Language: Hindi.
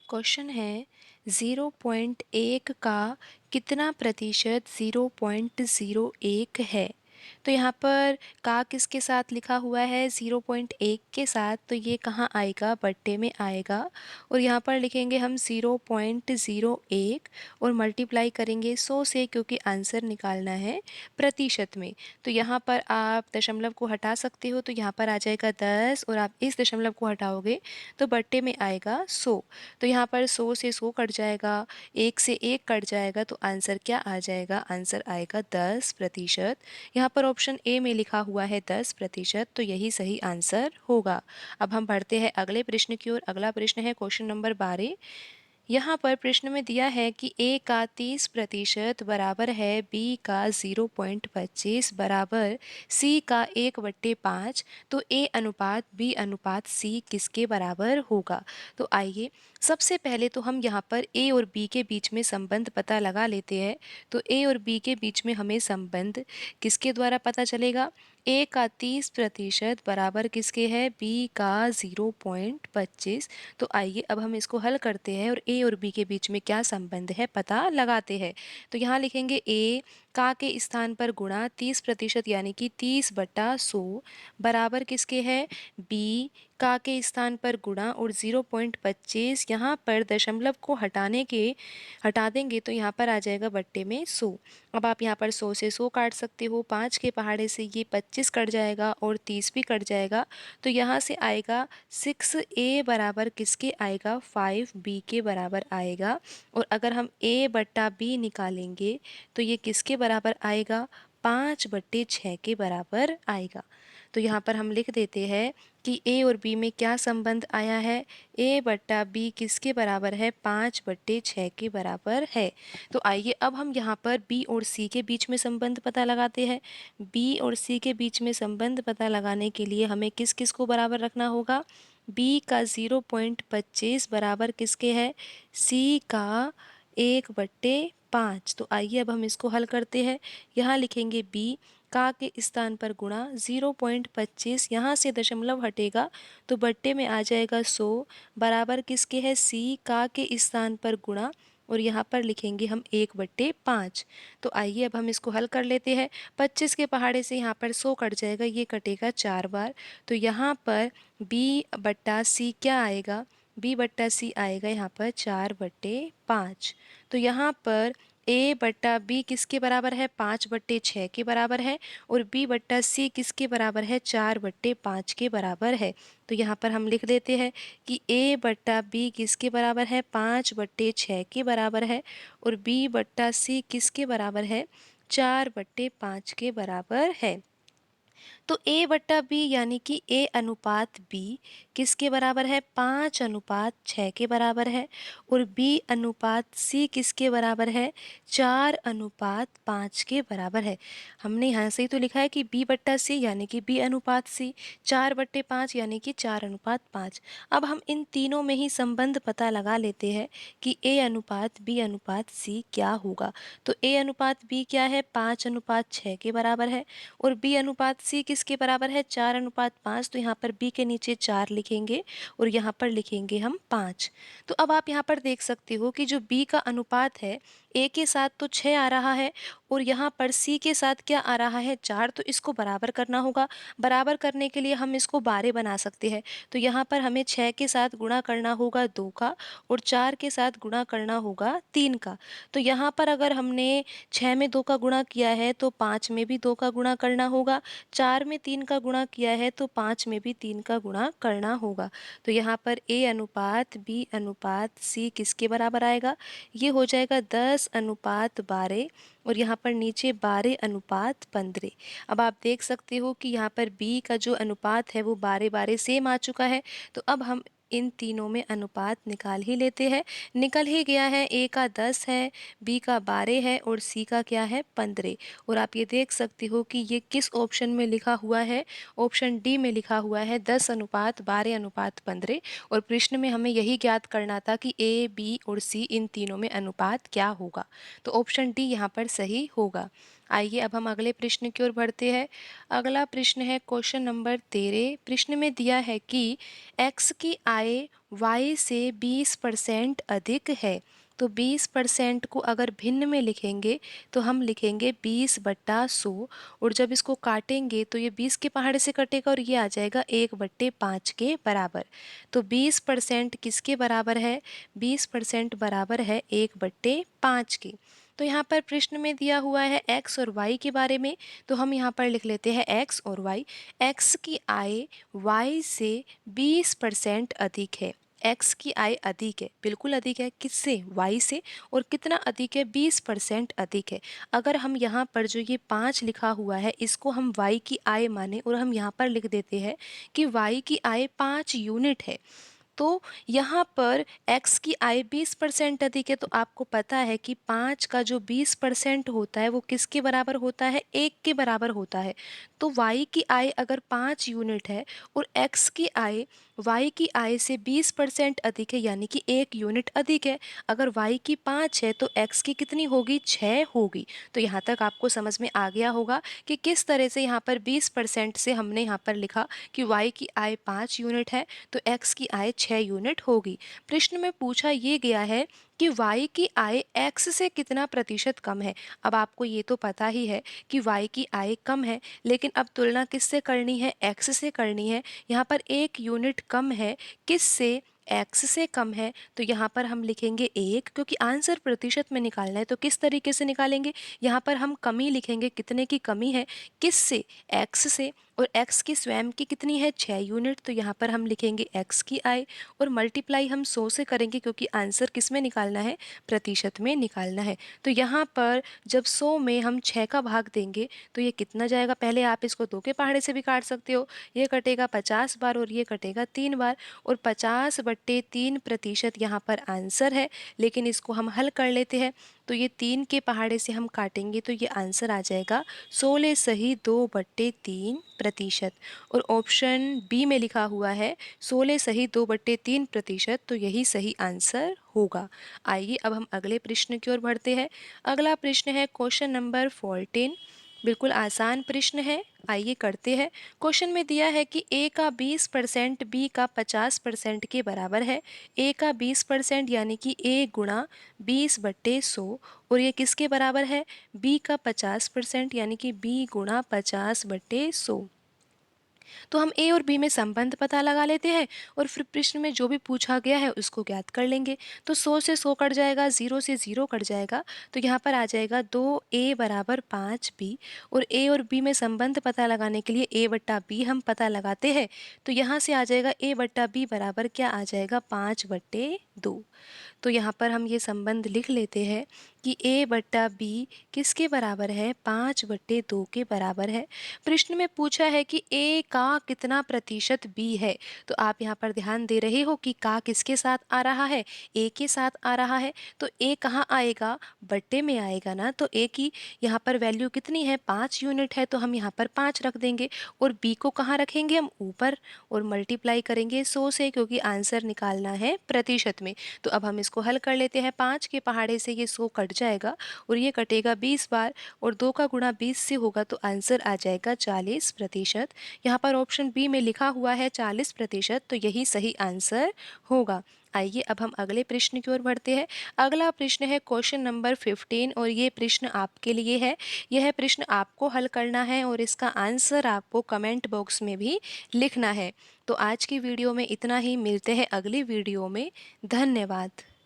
क्वेश्चन है 0.1 का कितना प्रतिशत 0.01 है। तो यहाँ पर का किसके साथ लिखा हुआ है 0.1 के साथ, तो ये कहाँ आएगा, बट्टे में आएगा। और यहाँ पर लिखेंगे हम 0.01 और मल्टीप्लाई करेंगे 100 से, क्योंकि आंसर निकालना है प्रतिशत में। तो यहाँ पर आप दशमलव को हटा सकते हो, तो यहाँ पर आ जाएगा 10 और आप इस दशमलव को हटाओगे तो बट्टे में आएगा 100। तो यहाँ पर 100 से 100 कट जाएगा, 1 से 1 कट जाएगा, तो आंसर क्या आ जाएगा, आंसर आएगा 10%। यहाँ पर ऑप्शन ए में लिखा हुआ है 10%, तो यही सही आंसर होगा। अब हम बढ़ते हैं अगले प्रश्न की ओर। अगला प्रश्न है क्वेश्चन नंबर 12। यहाँ पर प्रश्न में दिया है कि ए का 30% बराबर है बी का 0.25 बराबर सी का 1/5, तो ए अनुपात बी अनुपात सी किसके बराबर होगा। तो आइए सबसे पहले तो हम यहाँ पर ए और बी के बीच में संबंध पता लगा लेते हैं। तो ए और बी के बीच में हमें संबंध किसके द्वारा पता चलेगा, ए का 30% बराबर किसके है, बी का 0.25। तो आइए अब हम इसको हल करते हैं और ए और बी के बीच में क्या संबंध है पता लगाते हैं। तो यहाँ लिखेंगे ए का के स्थान पर गुणा 30% यानी कि 30/100 बराबर किसके है, बी का के स्थान पर गुणा और 0.25, यहाँ पर दशमलव को हटा देंगे तो यहाँ पर आ जाएगा बट्टे में 100। अब आप यहाँ पर 100 से 100 काट सकते हो, 5 के पहाड़े से ये 25 कट जाएगा और 30 भी कट जाएगा। तो यहाँ से आएगा 6a बराबर किसके आएगा, 5b के बराबर आएगा। और अगर हम a/b निकालेंगे तो ये किसके बराबर आएगा, 5/6 के बराबर आएगा। तो यहाँ पर हम लिख देते हैं कि ए और बी में क्या संबंध आया है, a/b किसके बराबर है, 5/6 के बराबर है। तो आइए अब हम यहाँ पर बी और सी के बीच में संबंध पता लगाते हैं। बी और सी के बीच में संबंध पता लगाने के लिए हमें किस किस को बराबर रखना होगा, बी का 0.25 बराबर किसके है, सी का 1/5। तो आइए अब हम इसको हल करते हैं। यहाँ लिखेंगे बी का के स्थान पर गुणा 0.25, यहाँ से दशमलव हटेगा तो बट्टे में आ जाएगा 100 बराबर किसके है, सी का के स्थान पर गुणा और यहाँ पर लिखेंगे हम 1/5। तो आइए अब हम इसको हल कर लेते हैं। 25 के पहाड़े से यहाँ पर 100 कट जाएगा, ये कटेगा 4 बार। तो यहाँ पर b/c क्या आएगा, b/c आएगा यहाँ पर 4/5। तो यहाँ पर a/b किसके बराबर है, 5/6 के बराबर है और b/c किसके बराबर है, 4/5 के बराबर है। तो यहाँ पर हम लिख देते हैं कि a/b किसके बराबर है, 5/6 के बराबर है और b/c किसके बराबर है, 4/5 के बराबर है। तो a/b यानी कि a अनुपात b किसके बराबर है, 5/6 के बराबर है और b अनुपात c किसके बराबर है, 4/5 के बराबर है। हमने यहाँ से ही तो लिखा है कि b/c यानी कि b अनुपात c, 4/5 यानी कि 4/5। अब हम इन तीनों में ही संबंध पता लगा लेते हैं कि a अनुपात b अनुपात c क्या होगा। तो a अनुपात b क्या है, 5/6 के बराबर है और b अनुपात c किसके बराबर है, 4/5। तो यहाँ पर b के नीचे 4 लिखेंगे और यहाँ पर लिखेंगे हम 5। तो अब आप यहाँ पर देख सकते हो कि जो b का अनुपात है a के साथ तो 6 आ रहा है और यहाँ पर c के साथ क्या आ रहा है, 4। तो इसको बराबर करना होगा। बराबर करने के लिए हम इसको 12 बना सकते हैं। तो यहाँ पर हमें 6 के साथ गुणा करना होगा 2 का और 4 के साथ गुणा करना होगा 3 का। तो यहाँ पर अगर हमने 6 में 2 का गुणा किया है तो 5 में भी 2 का गुणा करना होगा, 4 में 3 का गुणा किया है तो 5 में भी 3 का गुणा करना होगा। तो यहाँ पर a अनुपात b अनुपात c किसके बराबर आएगा, ये हो जाएगा 10/12 और यहाँ पर नीचे 12/15। अब आप देख सकते हो कि यहाँ पर b का जो अनुपात है वो 12/12 सेम आ चुका है। तो अब हम इन तीनों में अनुपात निकाल ही लेते हैं। निकल ही गया है, a का 10 है, b का 12 है और c का क्या है, 15। और आप ये देख सकते हो कि ये किस ऑप्शन में लिखा हुआ है, ऑप्शन डी में लिखा हुआ है 10/12/15। और प्रश्न में हमें यही ज्ञात करना था कि a, b और c इन तीनों में अनुपात क्या होगा। तो ऑप्शन डी यहाँ पर सही होगा। आइए अब हम अगले प्रश्न की ओर बढ़ते हैं। अगला प्रश्न है क्वेश्चन नंबर 13। प्रश्न में दिया है कि x की आय y से 20% अधिक है। तो 20% को अगर भिन्न में लिखेंगे तो हम लिखेंगे 20/100, और जब इसको काटेंगे तो ये 20 के पहाड़े से कटेगा और ये आ जाएगा 1/5 के बराबर। तो 20% किसके बराबर है? 20% बराबर है 1/5 के। तो यहाँ पर प्रश्न में दिया हुआ है x और y के बारे में, तो हम यहाँ पर लिख लेते हैं x और y। x की आय y से 20% अधिक है। x की आय अधिक है, बिल्कुल अधिक है, किससे? y से। और कितना अधिक है? 20% अधिक है। अगर हम यहाँ पर जो ये 5 लिखा हुआ है इसको हम y की आय माने और हम यहाँ पर लिख देते हैं कि y की आय 5 यूनिट है, तो यहाँ पर x की आय 20% अधिक है। तो आपको पता है कि 5 का जो 20% होता है वो किसके बराबर होता है? 1 के बराबर होता है। तो y की आय अगर 5 यूनिट है और x की आय y की आय से 20% अधिक है, यानी कि 1 यूनिट अधिक है। अगर y की 5 है तो x की कितनी होगी? 6 होगी। तो यहाँ तक आपको समझ में आ गया होगा कि किस तरह से यहाँ पर 20% से हमने यहाँ पर लिखा कि y की आय 5 यूनिट है तो x की आय 6 यूनिट होगी। प्रश्न में पूछा ये गया है कि y की आय x से कितना प्रतिशत कम है। अब आपको ये तो पता ही है कि y की आय कम है, लेकिन अब तुलना किससे करनी है? x से करनी है। यहाँ पर 1 यूनिट कम है, किससे? x से कम है। तो यहाँ पर हम लिखेंगे 1, क्योंकि आंसर प्रतिशत में निकालना है। तो किस तरीके से निकालेंगे? यहाँ पर हम कमी लिखेंगे, कितने की कमी है? किससे? x से। और x की स्वयं की कितनी है? 6 यूनिट। तो यहाँ पर हम लिखेंगे x की आय और मल्टीप्लाई हम 100 से करेंगे, क्योंकि आंसर किस में निकालना है? प्रतिशत में निकालना है। तो यहाँ पर जब 100 में हम 6 का भाग देंगे तो ये कितना जाएगा? पहले आप इसको 2 के पहाड़े से भी काट सकते हो। ये कटेगा 50 बार और ये कटेगा 3 बार, और 50/3% यहाँ पर आंसर है। लेकिन इसको हम हल कर लेते हैं, तो ये 3 के पहाड़े से हम काटेंगे तो ये आंसर आ जाएगा 16 सही 2/3%। और ऑप्शन बी में लिखा हुआ है 16 सही 2/3%, तो यही सही आंसर होगा। आइए अब हम अगले प्रश्न की ओर बढ़ते हैं। अगला प्रश्न है क्वेश्चन नंबर 14। बिल्कुल आसान प्रश्न है, आइए करते हैं। क्वेश्चन में दिया है कि a का 20% b का 50% के बराबर है। a का 20% यानी कि a गुणा 20/100, और ये किसके बराबर है? b का 50% यानी कि b गुणा 50/100। तो हम ए और बी में संबंध पता लगा लेते हैं और फिर प्रश्न में जो भी पूछा गया है उसको ज्ञात कर लेंगे। तो 100 से 100 कट जाएगा, 0 से 0 कट जाएगा, तो यहाँ पर आ जाएगा 2a बराबर 5b। और ए और बी में संबंध पता लगाने के लिए a/b हम पता लगाते हैं। तो यहाँ से आ जाएगा a/b बराबर क्या आ जाएगा? 5/2। तो यहाँ पर हम ये संबंध लिख लेते हैं कि a/b किसके बराबर है? 5/2 के बराबर है। प्रश्न में पूछा है कि a का कितना प्रतिशत b है। तो आप यहाँ पर ध्यान दे रहे हो कि का किसके साथ आ रहा है? a के साथ आ रहा है। तो a कहाँ आएगा? बट्टे में आएगा ना। तो a की यहाँ पर वैल्यू कितनी है? 5 यूनिट है, तो हम यहाँ पर 5 रख देंगे। और b को कहाँ रखेंगे? हम ऊपर, और मल्टीप्लाई करेंगे 100 से, क्योंकि आंसर निकालना है प्रतिशत में। तो अब हम इसको हल कर लेते हैं। 5 के पहाड़े से ये 100 कट जाएगा और ये कटेगा 20 बार, और 2 का गुणा 20 से होगा तो आंसर आ जाएगा 40%। यहाँ पर ऑप्शन बी में लिखा हुआ है 40%, तो यही सही आंसर होगा। आइए अब हम अगले प्रश्न की ओर बढ़ते हैं। अगला प्रश्न है क्वेश्चन नंबर 15, और ये प्रश्न आपके लिए है। यह प्रश्न आपको हल करना है और इसका आंसर आपको कमेंट बॉक्स में भी लिखना है। तो आज की वीडियो में इतना ही, मिलते हैं अगली वीडियो में। धन्यवाद।